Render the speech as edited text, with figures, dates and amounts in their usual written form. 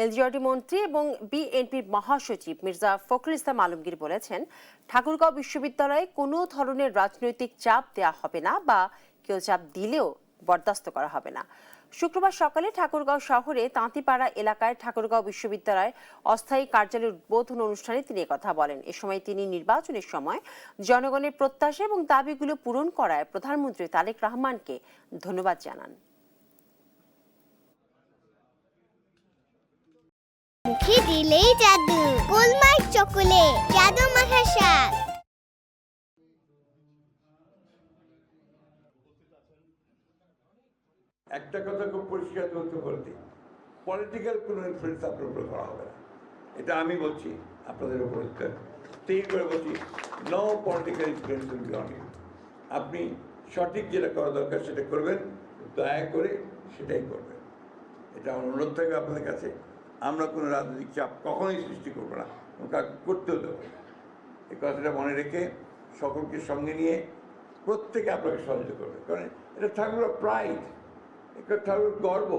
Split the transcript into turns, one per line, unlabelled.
LGRD মন্ত্রী এবং বিএনপির মহাসচিব মির্জা ফখরুল ইসলাম আলমগীর বলেছেন, ঠাকুরগাঁও বিশ্ববিদ্যালয়ে কোনো ধরনের রাজনৈতিক চাপ দেওয়া হবে না বা কেউ চাপ দিলেও বরদাস্ত করা হবে না। শুক্রবার সকালে ঠাকুরগাঁও শহরে তাঁতিপাড়া এলাকায় ঠাকুরগাঁও বিশ্ববিদ্যালয়ের অস্থায়ী কার্যালয়ের উদ্বোধন অনুষ্ঠানে তিনি কথা বলেন। এ সময় তিনি নির্বাচনের সময় জনগণের প্রত্যাশা এবং দাবিগুলো পূরণ করায় প্রধানমন্ত্রী তারেক রহমানকে ধন্যবাদ জানান।
মুখে দিলেই জাদু, গোলমাল চকোলেট, জাদু মাখা স্বাদ।
একটা কথা খুব পরিষ্কার করতে বলতে, পলিটিক্যাল কোনো ইনফ্লুয়েন্স আপনার উপর করা হবে না, এটা আমি বলছি আপনাদের উপর স্থির করে বলছি, no political influence will be on you. আপনি সঠিক যেটা করা দরকার সেটা করবেন, দয়া করে সেটাই করবেন। এটা আমার অনুরোধ থাকবে আপনাদের কাছে। আমরা কোনো রাজনৈতিক চাপ কখনোই সৃষ্টি করবো না, কাউকে করতেও দেবো না। এই কথাটা মনে রেখে সকলকে সঙ্গে নিয়ে প্রত্যেকে আপনাকে সহযোগিতা করবে, কারণ এটা ঠাকুরের প্রাইড, এটা ঠাকুরের গর্ব।